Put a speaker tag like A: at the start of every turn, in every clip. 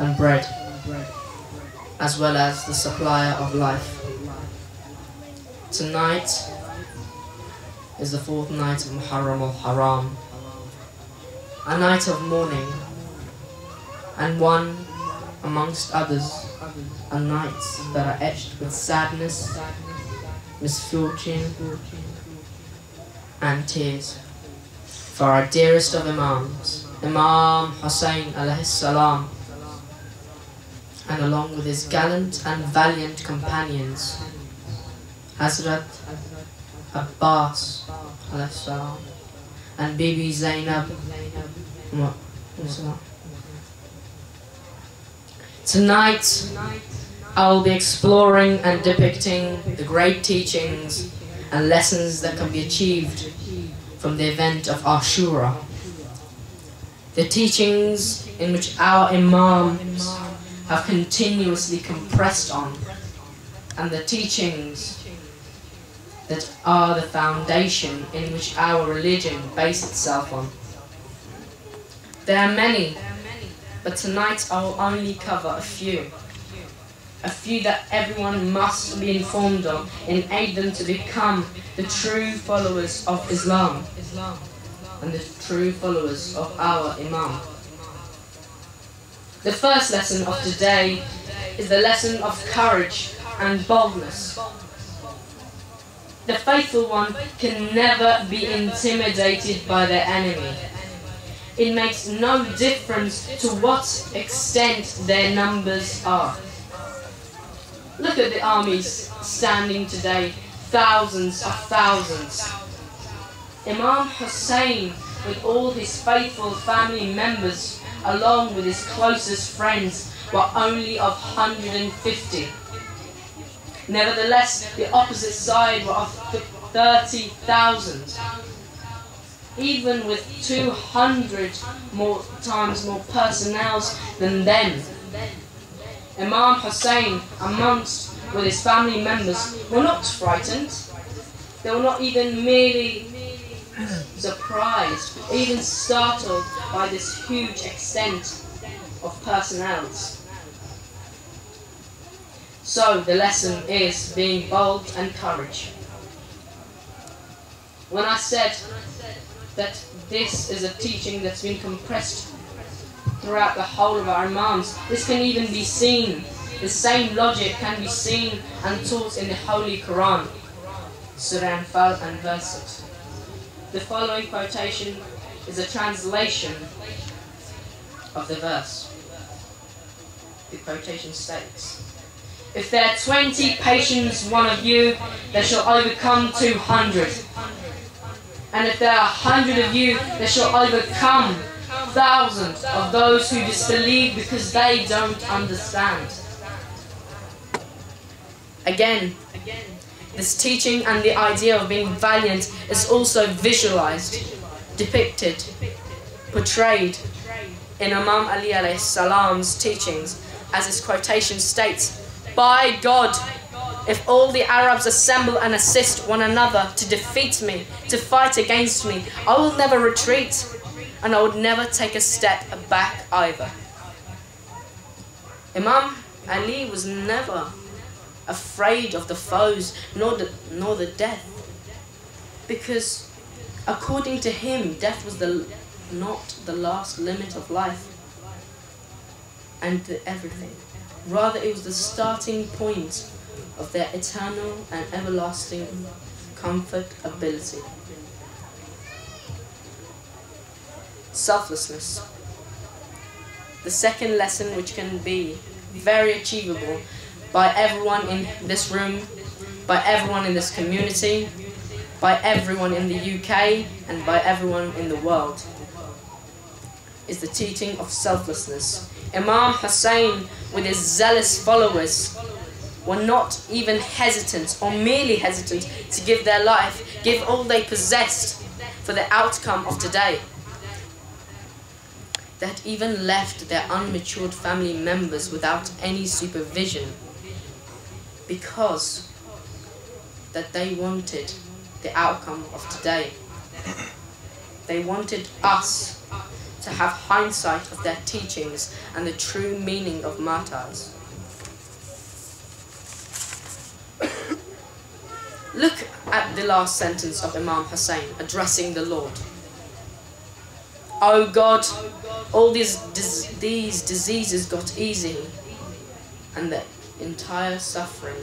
A: and bread, as well as the supplier of life. Tonight is the 4th night of Moharram al-Haram, a night of mourning, and one amongst others are nights that are etched with sadness, misfortune, and tears. For our dearest of Imams, Imam Hussein alayhi salam, and along with his gallant and valiant companions, Hazrat Abbas alayhi salam, and Bibi Zainab. Tonight, I will be exploring and depicting the great teachings and lessons that can be achieved from the event of Ashura. The teachings in which our Imams have continuously compressed on, and the teachings that are the foundation in which our religion bases itself on. There are many, but tonight I will only cover a few that everyone must be informed of and aid them to become the true followers of Islam and the true followers of our Imam. The first lesson of today is the lesson of courage and boldness. The faithful one can never be intimidated by their enemy. It makes no difference to what extent their numbers are. Look at the armies standing today, thousands of thousands. Imam Hussein, with all his faithful family members, along with his closest friends, were only of 150. Nevertheless, the opposite side were of 30,000. Even with 200 times more personnel than them, Imam Hussein, amongst with his family members, were not frightened. They were not even merely surprised, even startled by this huge extent of personnel. So the lesson is being bold and courage. When I said that this is a teaching that's been compressed throughout the whole of our Imams, this can even be seen, the same logic can be seen and taught in the Holy Quran, Surah Anfal and verse 6. The following quotation is a translation of the verse. The quotation states, "If there are 20 patients, one of you, they shall overcome 200. And if there are 100 of you, they shall overcome thousands of those who disbelieve because they don't understand." Again, this teaching and the idea of being valiant is also visualized, depicted, portrayed in Imam Ali alayhi salam's teachings, as his quotation states, "By God, if all the Arabs assemble and assist one another to defeat me, to fight against me, I will never retreat, and I would never take a step back either." Imam Ali was never afraid of the foes, nor the death, because according to him, death was not the last limit of life and everything. Rather, it was the starting point of their eternal and everlasting comfortability. Selflessness. The second lesson, which can be very achievable by everyone in this room, by everyone in this community, by everyone in the UK, and by everyone in the world, is the teaching of selflessness. Imam Hussein, with his zealous followers, were not even hesitant or merely hesitant to give their life, give all they possessed for the outcome of today. They had even left their unmatured family members without any supervision because that they wanted the outcome of today. They wanted us to have hindsight of their teachings and the true meaning of martyrs. Look at the last sentence of Imam Hussein addressing the Lord. Oh God, all these diseases got easy, and the entire suffering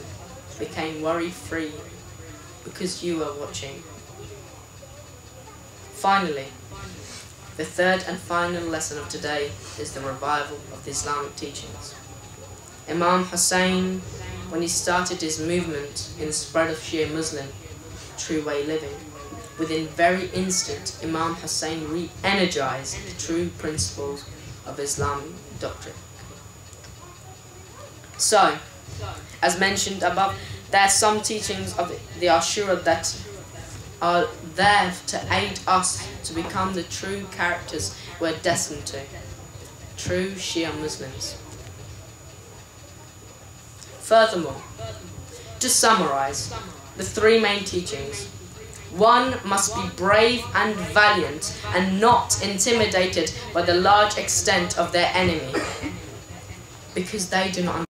A: became worry-free because you were watching. Finally, the third and final lesson of today is the revival of the Islamic teachings. Imam Hussein, when he started his movement in the spread of Shia Muslim true way living, within very instant, Imam Hussein re-energized the true principles of Islamic doctrine. So, as mentioned above, there are some teachings of the Ashura that are there to aid us to become the true characters we're destined to, true Shia Muslims. Furthermore, to summarize the three main teachings: one must be brave and valiant and not intimidated by the large extent of their enemy, because they do not